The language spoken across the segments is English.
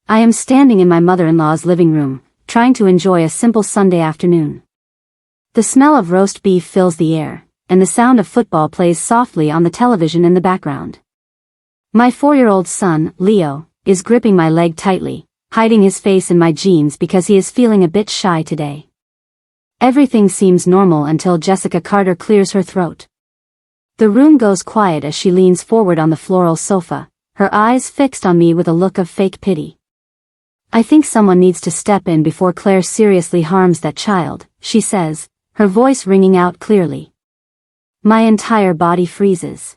I am standing in my mother-in-law's living room, trying to enjoy a simple Sunday afternoon. The smell of roast beef fills the air, and the sound of football plays softly on the television in the background. My 4-year-old son, Leo, is gripping my leg tightly, hiding his face in my jeans because he is feeling a bit shy today. Everything seems normal until Jessica Carter clears her throat. The room goes quiet as she leans forward on the floral sofa, her eyes fixed on me with a look of fake pity. "I think someone needs to step in before Claire seriously harms that child," she says, her voice ringing out clearly. My entire body freezes.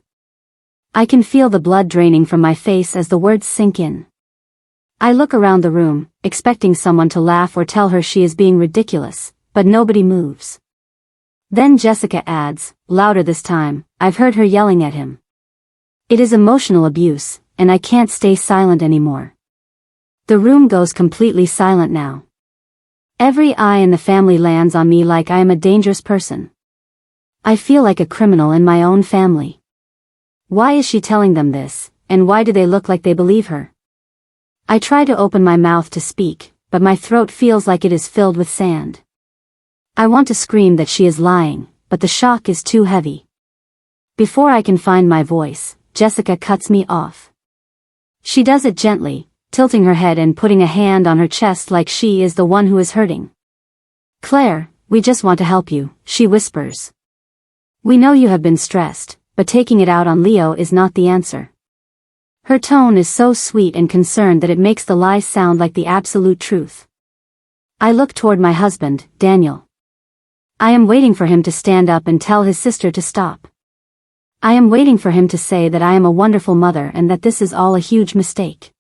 I can feel the blood draining from my face as the words sink in. I look around the room, expecting someone to laugh or tell her she is being ridiculous, but nobody moves. Then Jessica adds, louder this time, "I've heard her yelling at him. It is emotional abuse, and I can't stay silent anymore." The room goes completely silent now. Every eye in the family lands on me like I am a dangerous person. I feel like a criminal in my own family. Why is she telling them this, and why do they look like they believe her? I try to open my mouth to speak, but my throat feels like it is filled with sand. I want to scream that she is lying, but the shock is too heavy. Before I can find my voice, Jessica cuts me off. She does it gently, tilting her head and putting a hand on her chest like she is the one who is hurting. "Claire, we just want to help you," she whispers. "We know you have been stressed, but taking it out on Leo is not the answer." Her tone is so sweet and concerned that it makes the lies sound like the absolute truth. I look toward my husband, Daniel. I am waiting for him to stand up and tell his sister to stop. I am waiting for him to say that I am a wonderful mother and that this is all a huge mistake.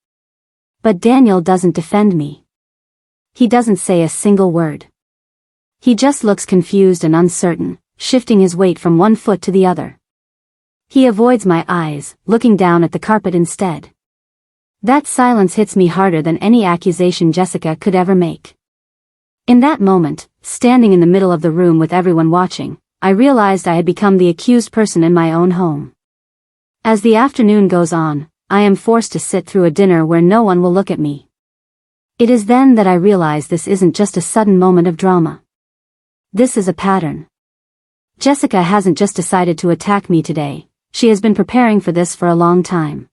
But Daniel doesn't defend me. He doesn't say a single word. He just looks confused and uncertain, shifting his weight from one foot to the other. He avoids my eyes, looking down at the carpet instead. That silence hits me harder than any accusation Jessica could ever make. In that moment, standing in the middle of the room with everyone watching, I realized I had become the accused person in my own home. As the afternoon goes on, I am forced to sit through a dinner where no one will look at me. It is then that I realize this isn't just a sudden moment of drama. This is a pattern. Jessica hasn't just decided to attack me today, she has been preparing for this for a long time.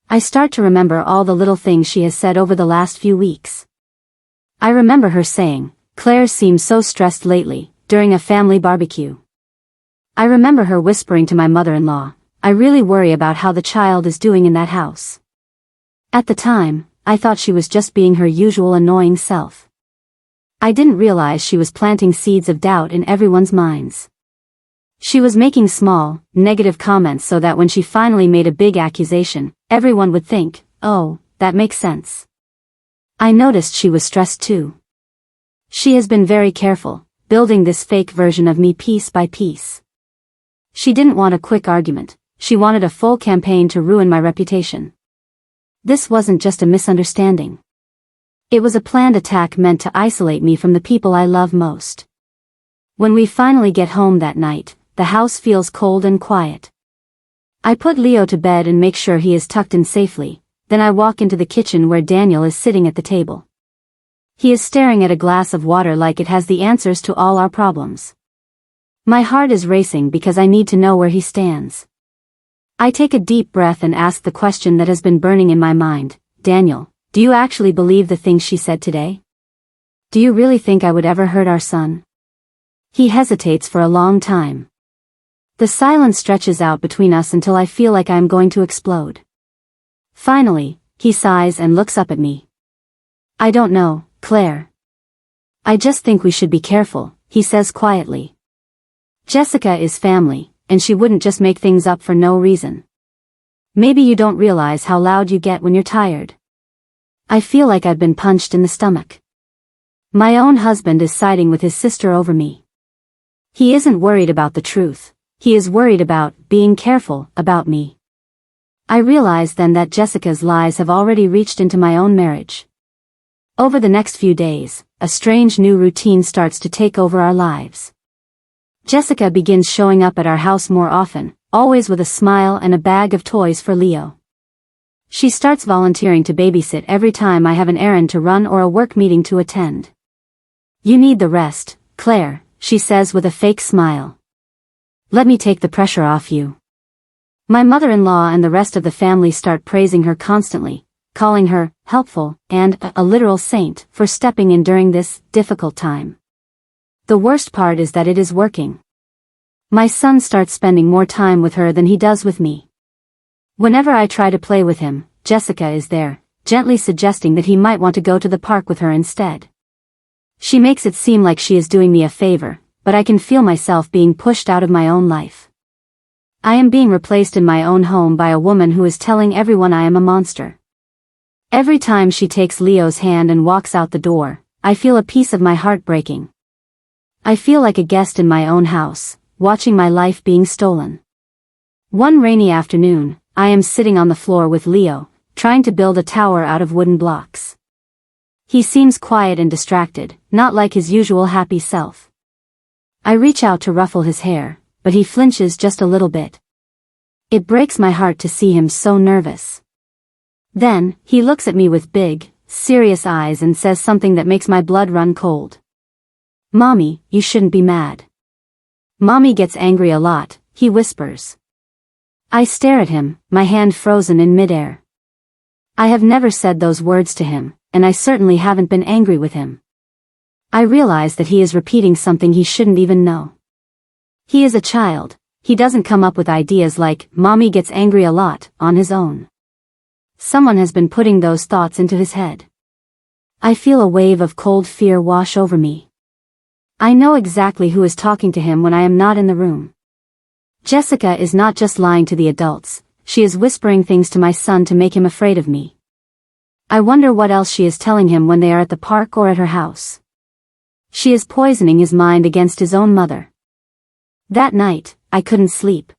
I start to remember all the little things she has said over the last few weeks. I remember her saying, "Claire seems so stressed lately," during a family barbecue. I remember her whispering to my mother-in-law, "I really worry about how the child is doing in that house." At the time, I thought she was just being her usual annoying self. I didn't realize she was planting seeds of doubt in everyone's minds. She was making small, negative comments so that when she finally made a big accusation, everyone would think, "Oh, that makes sense." I noticed she was stressed too. She has been very careful, building this fake version of me piece by piece. She didn't want a quick argument, she wanted a full campaign to ruin my reputation. This wasn't just a misunderstanding. It was a planned attack meant to isolate me from the people I love most. When we finally get home that night, the house feels cold and quiet. I put Leo to bed and make sure he is tucked in safely, then I walk into the kitchen where Daniel is sitting at the table. He is staring at a glass of water like it has the answers to all our problems. My heart is racing because I need to know where he stands. I take a deep breath and ask the question that has been burning in my mind, "Daniel, do you actually believe the things she said today? Do you really think I would ever hurt our son?" He hesitates for a long time. The silence stretches out between us until I feel like I am going to explode. Finally, he sighs and looks up at me. "I don't know, Claire. I just think we should be careful," he says quietly. "Jessica is family, and she wouldn't just make things up for no reason. Maybe you don't realize how loud you get when you're tired." I feel like I've been punched in the stomach. My own husband is siding with his sister over me. He isn't worried about the truth, he is worried about being careful about me. I realize then that Jessica's lies have already reached into my own marriage. Over the next few days, a strange new routine starts to take over our lives. Jessica begins showing up at our house more often, always with a smile and a bag of toys for Leo. She starts volunteering to babysit every time I have an errand to run or a work meeting to attend. "You need the rest, Claire," she says with a fake smile. "Let me take the pressure off you." My mother-in-law and the rest of the family start praising her constantly, calling her helpful and a literal saint for stepping in during this difficult time. The worst part is that it is working. My son starts spending more time with her than he does with me. Whenever I try to play with him, Jessica is there, gently suggesting that he might want to go to the park with her instead. She makes it seem like she is doing me a favor, but I can feel myself being pushed out of my own life. I am being replaced in my own home by a woman who is telling everyone I am a monster. Every time she takes Leo's hand and walks out the door, I feel a piece of my heart breaking. I feel like a guest in my own house, watching my life being stolen. One rainy afternoon, I am sitting on the floor with Leo, trying to build a tower out of wooden blocks. He seems quiet and distracted, not like his usual happy self. I reach out to ruffle his hair, but he flinches just a little bit. It breaks my heart to see him so nervous. Then, he looks at me with big, serious eyes and says something that makes my blood run cold. "Mommy, you shouldn't be mad." "Mommy gets angry a lot," he whispers. I stare at him, my hand frozen in midair. I have never said those words to him, and I certainly haven't been angry with him. I realize that he is repeating something he shouldn't even know. He is a child, he doesn't come up with ideas like, "Mommy gets angry a lot," on his own. Someone has been putting those thoughts into his head. I feel a wave of cold fear wash over me. I know exactly who is talking to him when I am not in the room. Jessica is not just lying to the adults, she is whispering things to my son to make him afraid of me. I wonder what else she is telling him when they are at the park or at her house. She is poisoning his mind against his own mother. That night, I couldn't sleep.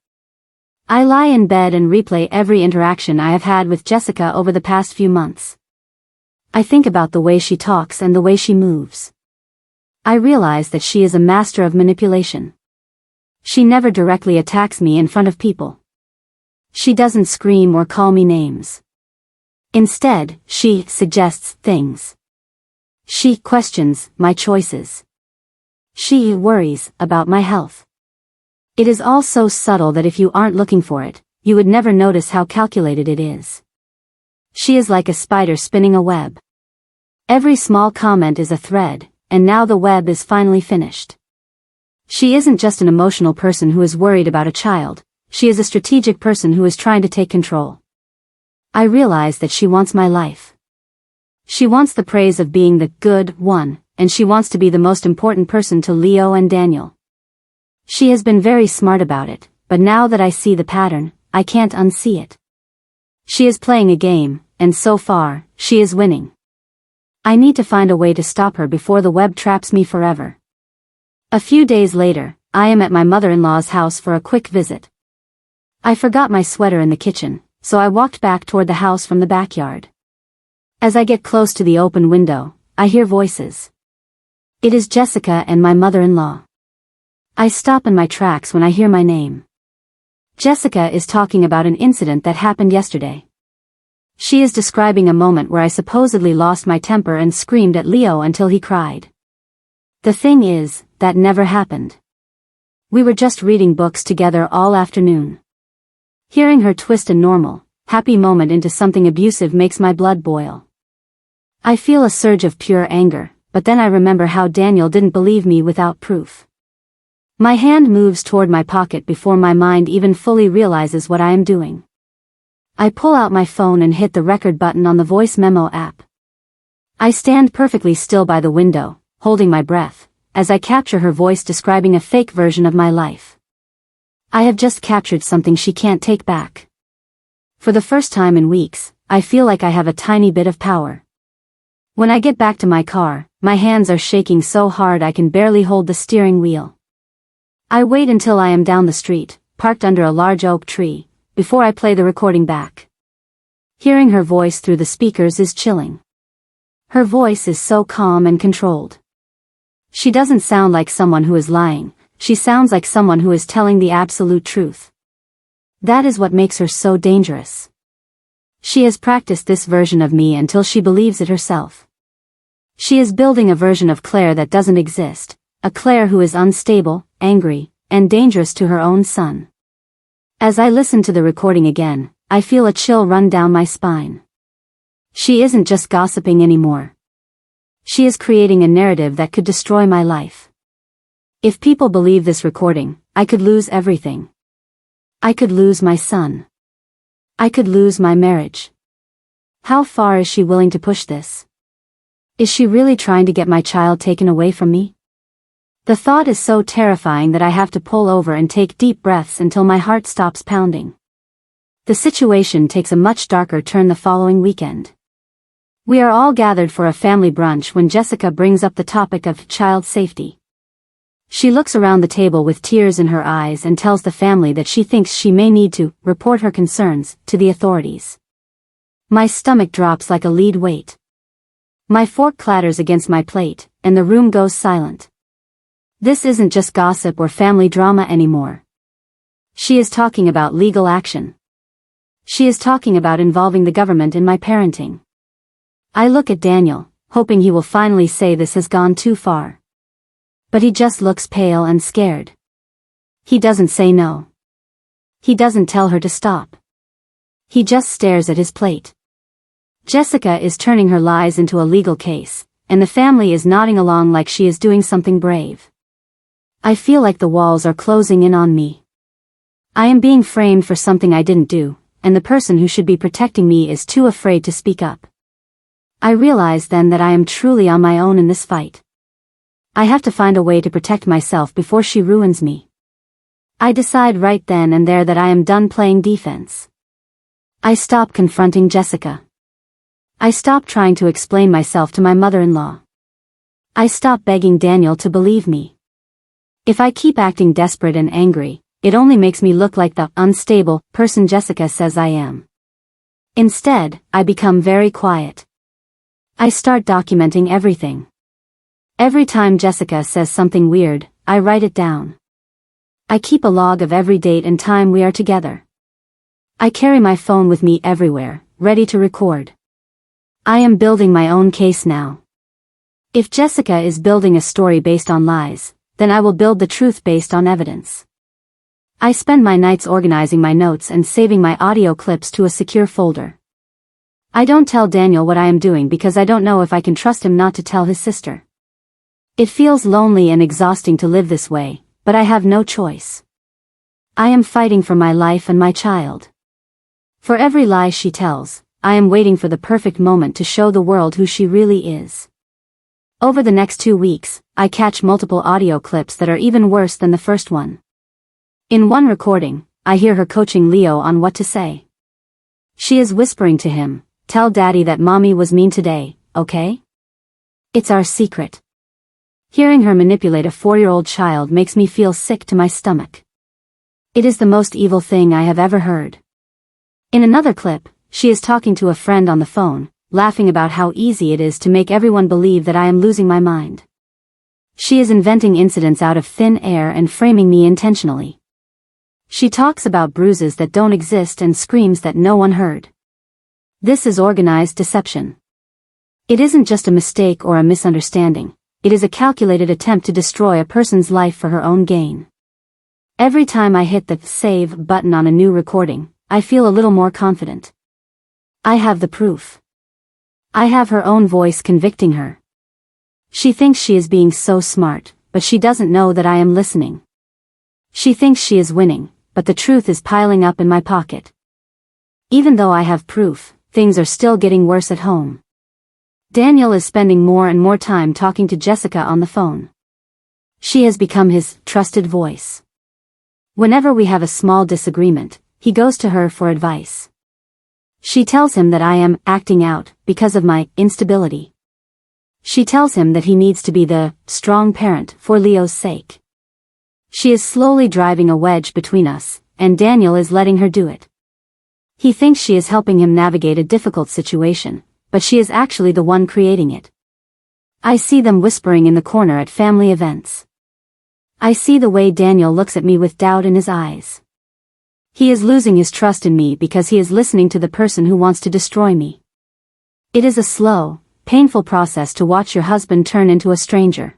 I lie in bed and replay every interaction I have had with Jessica over the past few months. I think about the way she talks and the way she moves. I realize that she is a master of manipulation. She never directly attacks me in front of people. She doesn't scream or call me names. Instead, she suggests things. She questions my choices. She worries about my health. It is all so subtle that if you aren't looking for it, you would never notice how calculated it is. She is like a spider spinning a web. Every small comment is a thread, and now the web is finally finished. She isn't just an emotional person who is worried about a child, she is a strategic person who is trying to take control. I realize that she wants my life. She wants the praise of being the good one, and she wants to be the most important person to Leo and Daniel. She has been very smart about it, but now that I see the pattern, I can't unsee it. She is playing a game, and so far, she is winning. I need to find a way to stop her before the web traps me forever. A few days later, I am at my mother-in-law's house for a quick visit. I forgot my sweater in the kitchen, so I walked back toward the house from the backyard. As I get close to the open window, I hear voices. It is Jessica and my mother-in-law. I stop in my tracks when I hear my name. Jessica is talking about an incident that happened yesterday. She is describing a moment where I supposedly lost my temper and screamed at Leo until he cried. The thing is, that never happened. We were just reading books together all afternoon. Hearing her twist a normal, happy moment into something abusive makes my blood boil. I feel a surge of pure anger, but then I remember how Daniel didn't believe me without proof. My hand moves toward my pocket before my mind even fully realizes what I am doing. I pull out my phone and hit the record button on the voice memo app. I stand perfectly still by the window, holding my breath, as I capture her voice describing a fake version of my life. I have just captured something she can't take back. For the first time in weeks, I feel like I have a tiny bit of power. When I get back to my car, my hands are shaking so hard I can barely hold the steering wheel. I wait until I am down the street, parked under a large oak tree, before I play the recording back. Hearing her voice through the speakers is chilling. Her voice is so calm and controlled. She doesn't sound like someone who is lying, she sounds like someone who is telling the absolute truth. That is what makes her so dangerous. She has practiced this version of me until she believes it herself. She is building a version of Claire that doesn't exist, a Claire who is unstable, angry, and dangerous to her own son. As I listen to the recording again, I feel a chill run down my spine. She isn't just gossiping anymore. She is creating a narrative that could destroy my life. If people believe this recording, I could lose everything. I could lose my son. I could lose my marriage. How far is she willing to push this? Is she really trying to get my child taken away from me? The thought is so terrifying that I have to pull over and take deep breaths until my heart stops pounding. The situation takes a much darker turn the following weekend. We are all gathered for a family brunch when Jessica brings up the topic of child safety. She looks around the table with tears in her eyes and tells the family that she thinks she may need to report her concerns to the authorities. My stomach drops like a lead weight. My fork clatters against my plate, and the room goes silent. This isn't just gossip or family drama anymore. She is talking about legal action. She is talking about involving the government in my parenting. I look at Daniel, hoping he will finally say this has gone too far. But he just looks pale and scared. He doesn't say no. He doesn't tell her to stop. He just stares at his plate. Jessica is turning her lies into a legal case, and the family is nodding along like she is doing something brave. I feel like the walls are closing in on me. I am being framed for something I didn't do, and the person who should be protecting me is too afraid to speak up. I realize then that I am truly on my own in this fight. I have to find a way to protect myself before she ruins me. I decide right then and there that I am done playing defense. I stop confronting Jessica. I stop trying to explain myself to my mother-in-law. I stop begging Daniel to believe me. If I keep acting desperate and angry, it only makes me look like the unstable person Jessica says I am. Instead, I become very quiet. I start documenting everything. Every time Jessica says something weird, I write it down. I keep a log of every date and time we are together. I carry my phone with me everywhere, ready to record. I am building my own case now. If Jessica is building a story based on lies, then I will build the truth based on evidence. I spend my nights organizing my notes and saving my audio clips to a secure folder. I don't tell Daniel what I am doing because I don't know if I can trust him not to tell his sister. It feels lonely and exhausting to live this way, but I have no choice. I am fighting for my life and my child. For every lie she tells, I am waiting for the perfect moment to show the world who she really is. Over the next 2 weeks, I catch multiple audio clips that are even worse than the first one. In one recording, I hear her coaching Leo on what to say. She is whispering to him, "Tell Daddy that Mommy was mean today, okay? It's our secret." Hearing her manipulate a 4-year-old child makes me feel sick to my stomach. It is the most evil thing I have ever heard. In another clip, she is talking to a friend on the phone, laughing about how easy it is to make everyone believe that I am losing my mind. She is inventing incidents out of thin air and framing me intentionally. She talks about bruises that don't exist and screams that no one heard. This is organized deception. It isn't just a mistake or a misunderstanding, it is a calculated attempt to destroy a person's life for her own gain. Every time I hit the save button on a new recording, I feel a little more confident. I have the proof. I have her own voice convicting her. She thinks she is being so smart, but she doesn't know that I am listening. She thinks she is winning, but the truth is piling up in my pocket. Even though I have proof, things are still getting worse at home. Daniel is spending more and more time talking to Jessica on the phone. She has become his trusted voice. Whenever we have a small disagreement, he goes to her for advice. She tells him that I am acting out because of my instability. She tells him that he needs to be the strong parent for Leo's sake. She is slowly driving a wedge between us, and Daniel is letting her do it. He thinks she is helping him navigate a difficult situation, but she is actually the one creating it. I see them whispering in the corner at family events. I see the way Daniel looks at me with doubt in his eyes. He is losing his trust in me because he is listening to the person who wants to destroy me. It is a slow, painful process to watch your husband turn into a stranger.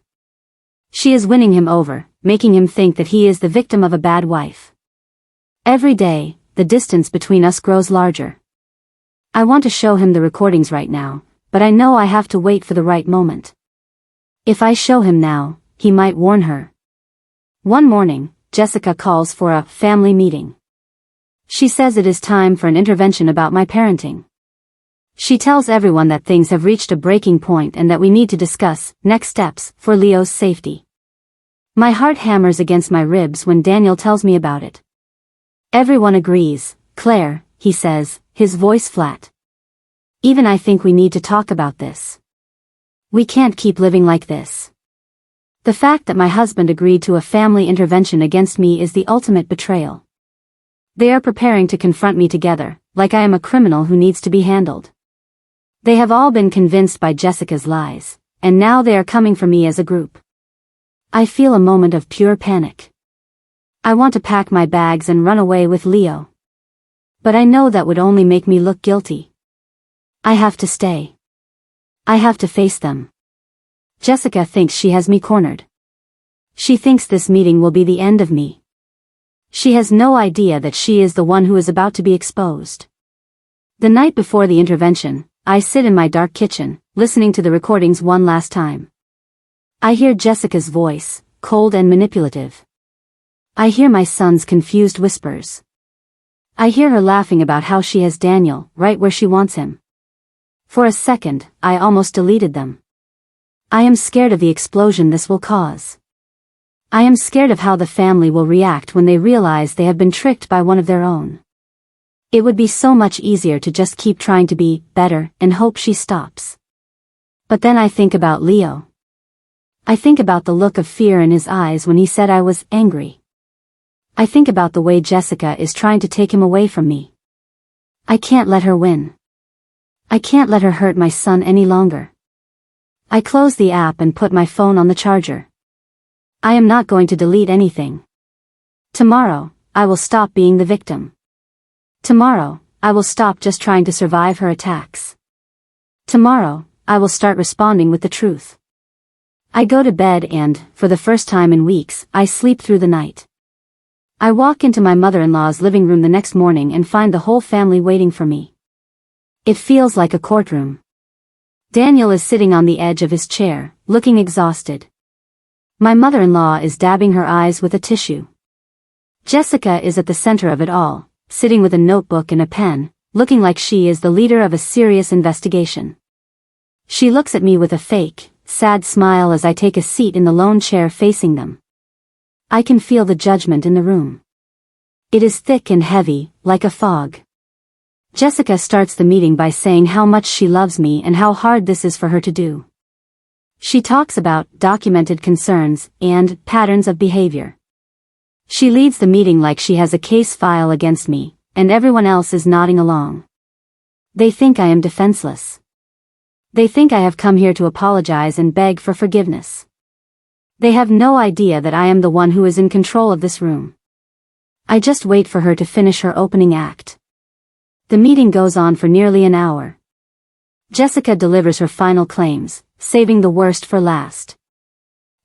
She is winning him over, making him think that he is the victim of a bad wife. Every day, the distance between us grows larger. I want to show him the recordings right now, but I know I have to wait for the right moment. If I show him now, he might warn her. One morning, Jessica calls for a family meeting. She says it is time for an intervention about my parenting. She tells everyone that things have reached a breaking point and that we need to discuss next steps for Leo's safety. My heart hammers against my ribs when Daniel tells me about it. Everyone agrees, Claire, he says, his voice flat. Even I think we need to talk about this. We can't keep living like this. The fact that my husband agreed to a family intervention against me is the ultimate betrayal. They are preparing to confront me together, like I am a criminal who needs to be handled. They have all been convinced by Jessica's lies, and now they are coming for me as a group. I feel a moment of pure panic. I want to pack my bags and run away with Leo. But I know that would only make me look guilty. I have to stay. I have to face them. Jessica thinks she has me cornered. She thinks this meeting will be the end of me. She has no idea that she is the one who is about to be exposed. The night before the intervention, I sit in my dark kitchen, listening to the recordings one last time. I hear Jessica's voice, cold and manipulative. I hear my son's confused whispers. I hear her laughing about how she has Daniel right where she wants him. For a second, I almost deleted them. I am scared of the explosion this will cause. I am scared of how the family will react when they realize they have been tricked by one of their own. It would be so much easier to just keep trying to be better and hope she stops. But then I think about Leo. I think about the look of fear in his eyes when he said I was angry. I think about the way Jessica is trying to take him away from me. I can't let her win. I can't let her hurt my son any longer. I close the app and put my phone on the charger. I am not going to delete anything. Tomorrow, I will stop being the victim. Tomorrow, I will stop just trying to survive her attacks. Tomorrow, I will start responding with the truth. I go to bed and, for the first time in weeks, I sleep through the night. I walk into my mother-in-law's living room the next morning and find the whole family waiting for me. It feels like a courtroom. Daniel is sitting on the edge of his chair, looking exhausted. My mother-in-law is dabbing her eyes with a tissue. Jessica is at the center of it all, sitting with a notebook and a pen, looking like she is the leader of a serious investigation. She looks at me with a fake, sad smile as I take a seat in the lone chair facing them. I can feel the judgment in the room. It is thick and heavy, like a fog. Jessica starts the meeting by saying how much she loves me and how hard this is for her to do. She talks about documented concerns and patterns of behavior. She leads the meeting like she has a case file against me, and everyone else is nodding along. They think I am defenseless. They think I have come here to apologize and beg for forgiveness. They have no idea that I am the one who is in control of this room. I just wait for her to finish her opening act. The meeting goes on for nearly an hour. Jessica delivers her final claims, saving the worst for last.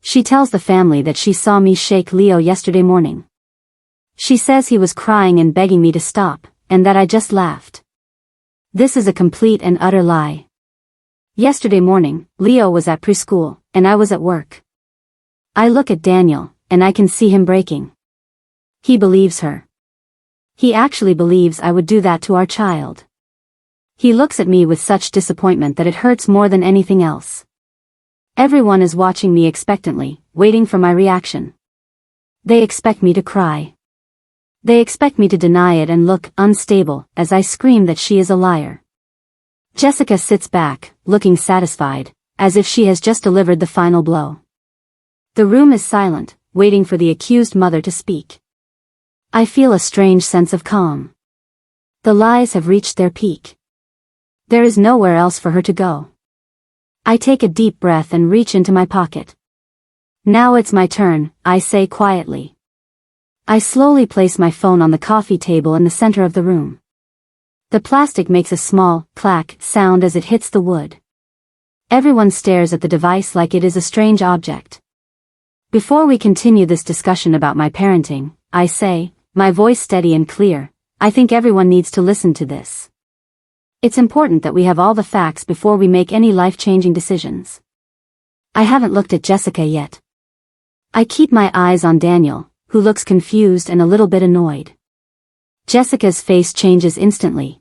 She tells the family that she saw me shake Leo yesterday morning. She says he was crying and begging me to stop, and that I just laughed. This is a complete and utter lie. Yesterday morning, Leo was at preschool, and I was at work. I look at Daniel, and I can see him breaking. He believes her. He actually believes I would do that to our child. He looks at me with such disappointment that it hurts more than anything else. Everyone is watching me expectantly, waiting for my reaction. They expect me to cry. They expect me to deny it and look unstable as I scream that she is a liar. Jessica sits back, looking satisfied, as if she has just delivered the final blow. The room is silent, waiting for the accused mother to speak. I feel a strange sense of calm. The lies have reached their peak. There is nowhere else for her to go. I take a deep breath and reach into my pocket. Now it's my turn, I say quietly. I slowly place my phone on the coffee table in the center of the room. The plastic makes a small, clack sound as it hits the wood. Everyone stares at the device like it is a strange object. Before we continue this discussion about my parenting, I say, my voice steady and clear, I think everyone needs to listen to this. It's important that we have all the facts before we make any life-changing decisions. I haven't looked at Jessica yet. I keep my eyes on Daniel, who looks confused and a little bit annoyed. Jessica's face changes instantly.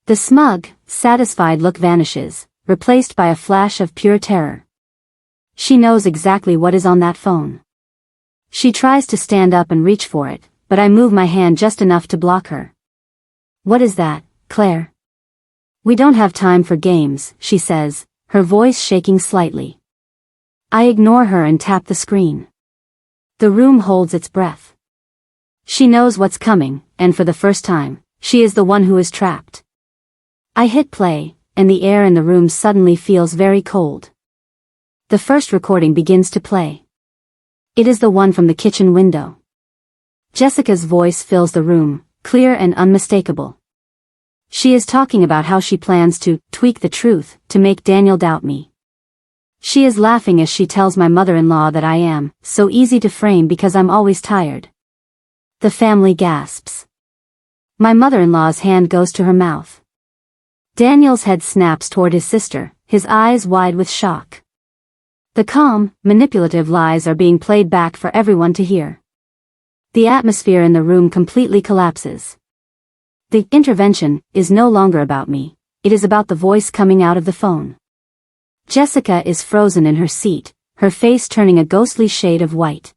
The smug, satisfied look vanishes, replaced by a flash of pure terror. She knows exactly what is on that phone. She tries to stand up and reach for it, but I move my hand just enough to block her. What is that, Claire? We don't have time for games, she says, her voice shaking slightly. I ignore her and tap the screen. The room holds its breath. She knows what's coming, and for the first time, she is the one who is trapped. I hit play, and the air in the room suddenly feels very cold. The first recording begins to play. It is the one from the kitchen window. Jessica's voice fills the room, clear and unmistakable. She is talking about how she plans to tweak the truth to make Daniel doubt me. She is laughing as she tells my mother-in-law that I am so easy to frame because I'm always tired. The family gasps. My mother-in-law's hand goes to her mouth. Daniel's head snaps toward his sister, his eyes wide with shock. The calm, manipulative lies are being played back for everyone to hear. The atmosphere in the room completely collapses. The intervention is no longer about me, it is about the voice coming out of the phone. Jessica is frozen in her seat, her face turning a ghostly shade of white.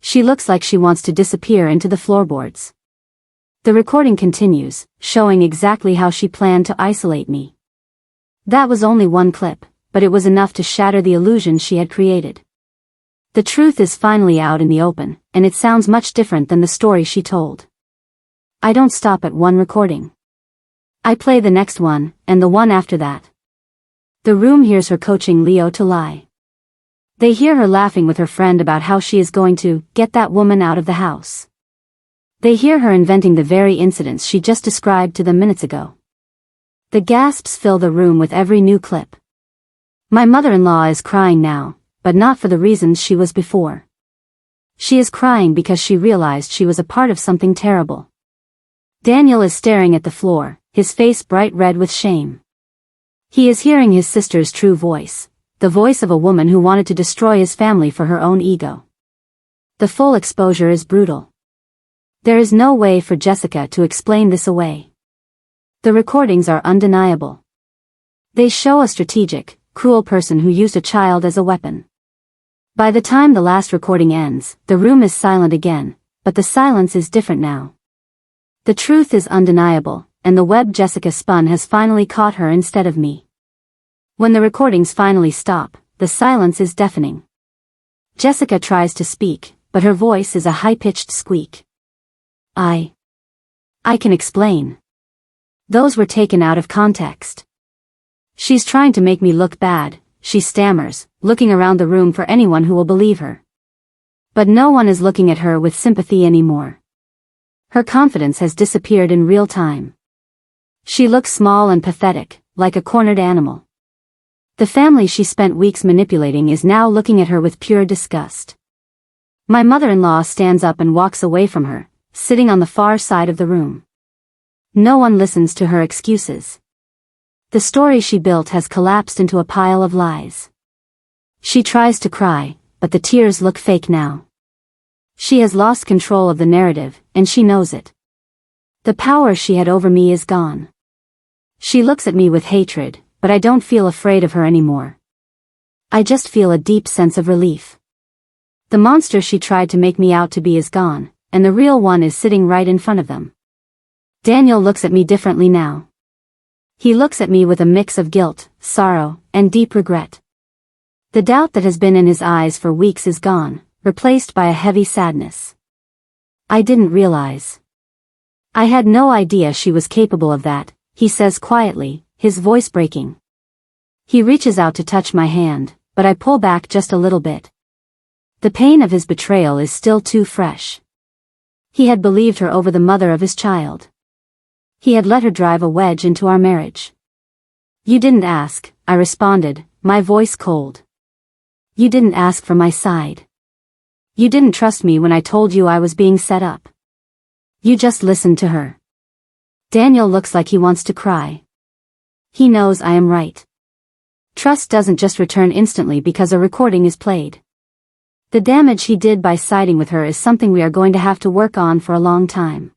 She looks like she wants to disappear into the floorboards. The recording continues, showing exactly how she planned to isolate me. That was only one clip, but it was enough to shatter the illusion she had created. The truth is finally out in the open, and it sounds much different than the story she told. I don't stop at one recording. I play the next one, and the one after that. The room hears her coaching Leo to lie. They hear her laughing with her friend about how she is going to get that woman out of the house. They hear her inventing the very incidents she just described to them minutes ago. The gasps fill the room with every new clip. My mother-in-law is crying now, but not for the reasons she was before. She is crying because she realized she was a part of something terrible. Daniel is staring at the floor, his face bright red with shame. He is hearing his sister's true voice, the voice of a woman who wanted to destroy his family for her own ego. The full exposure is brutal. There is no way for Jessica to explain this away. The recordings are undeniable. They show a strategic, cruel person who used a child as a weapon. By the time the last recording ends, the room is silent again, but the silence is different now. The truth is undeniable, and the web Jessica spun has finally caught her instead of me. When the recordings finally stop, the silence is deafening. Jessica tries to speak, but her voice is a high-pitched squeak. I can explain. Those were taken out of context. She's trying to make me look bad, she stammers, looking around the room for anyone who will believe her. But no one is looking at her with sympathy anymore. Her confidence has disappeared in real time. She looks small and pathetic, like a cornered animal. The family she spent weeks manipulating is now looking at her with pure disgust. My mother-in-law stands up and walks away from her, sitting on the far side of the room. No one listens to her excuses. The story she built has collapsed into a pile of lies. She tries to cry, but the tears look fake now. She has lost control of the narrative, and she knows it. The power she had over me is gone. She looks at me with hatred, but I don't feel afraid of her anymore. I just feel a deep sense of relief. The monster she tried to make me out to be is gone, and the real one is sitting right in front of them. Daniel looks at me differently now. He looks at me with a mix of guilt, sorrow, and deep regret. The doubt that has been in his eyes for weeks is gone, replaced by a heavy sadness. I didn't realize. I had no idea she was capable of that, he says quietly, his voice breaking. He reaches out to touch my hand, but I pull back just a little bit. The pain of his betrayal is still too fresh. He had believed her over the mother of his child. He had let her drive a wedge into our marriage. You didn't ask, I responded, my voice cold. You didn't ask for my side. You didn't trust me when I told you I was being set up. You just listened to her. Daniel looks like he wants to cry. He knows I am right. Trust doesn't just return instantly because a recording is played. The damage he did by siding with her is something we are going to have to work on for a long time.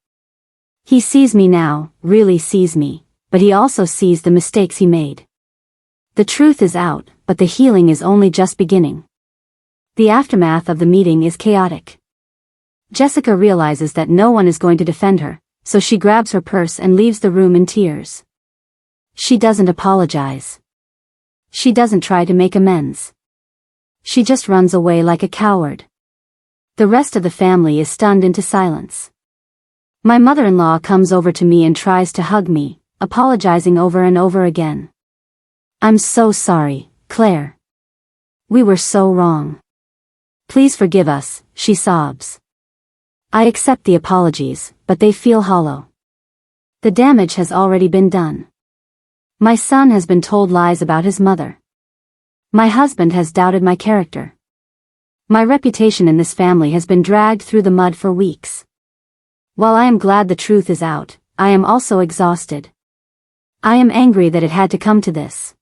He sees me now, really sees me, but he also sees the mistakes he made. The truth is out, but the healing is only just beginning. The aftermath of the meeting is chaotic. Jessica realizes that no one is going to defend her, so she grabs her purse and leaves the room in tears. She doesn't apologize. She doesn't try to make amends. She just runs away like a coward. The rest of the family is stunned into silence. My mother-in-law comes over to me and tries to hug me, apologizing over and over again. I'm so sorry, Claire. We were so wrong. Please forgive us, she sobs. I accept the apologies, but they feel hollow. The damage has already been done. My son has been told lies about his mother. My husband has doubted my character. My reputation in this family has been dragged through the mud for weeks. While I am glad the truth is out, I am also exhausted. I am angry that it had to come to this.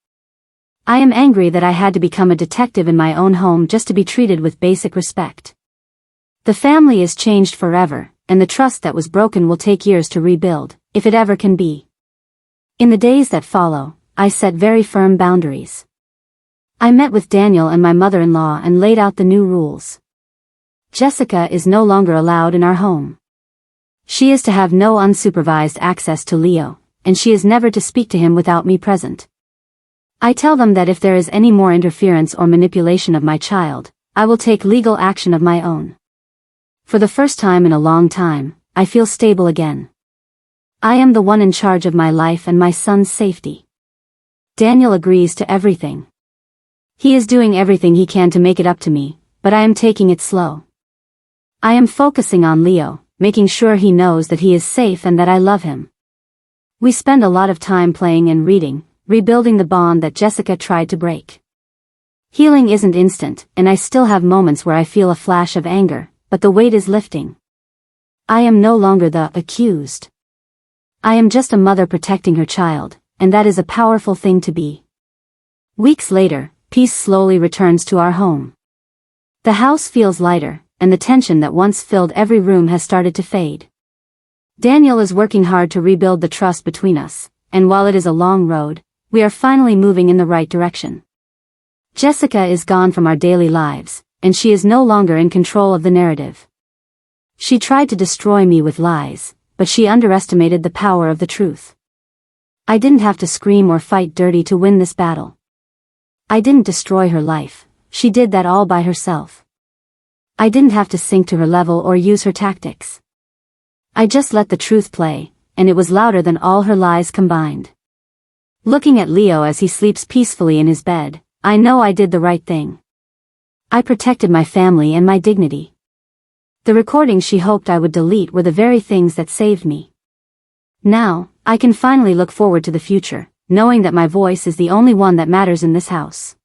I am angry that I had to become a detective in my own home just to be treated with basic respect. The family is changed forever, and the trust that was broken will take years to rebuild, if it ever can be. In the days that follow, I set very firm boundaries. I met with Daniel and my mother-in-law and laid out the new rules. Jessica is no longer allowed in our home. She is to have no unsupervised access to Leo, and she is never to speak to him without me present. I tell them that if there is any more interference or manipulation of my child, I will take legal action of my own. For the first time in a long time, I feel stable again. I am the one in charge of my life and my son's safety. Daniel agrees to everything. He is doing everything he can to make it up to me, but I am taking it slow. I am focusing on Leo, making sure he knows that he is safe and that I love him. We spend a lot of time playing and reading, rebuilding the bond that Jessica tried to break. Healing isn't instant, and I still have moments where I feel a flash of anger, but the weight is lifting. I am no longer the accused. I am just a mother protecting her child, and that is a powerful thing to be. Weeks later, peace slowly returns to our home. The house feels lighter, and the tension that once filled every room has started to fade. Daniel is working hard to rebuild the trust between us, and while it is a long road, we are finally moving in the right direction. Jessica is gone from our daily lives, and she is no longer in control of the narrative. She tried to destroy me with lies, but she underestimated the power of the truth. I didn't have to scream or fight dirty to win this battle. I didn't destroy her life, she did that all by herself. I didn't have to sink to her level or use her tactics. I just let the truth play, and it was louder than all her lies combined. Looking at Leo as he sleeps peacefully in his bed, I know I did the right thing. I protected my family and my dignity. The recordings she hoped I would delete were the very things that saved me. Now, I can finally look forward to the future, knowing that my voice is the only one that matters in this house.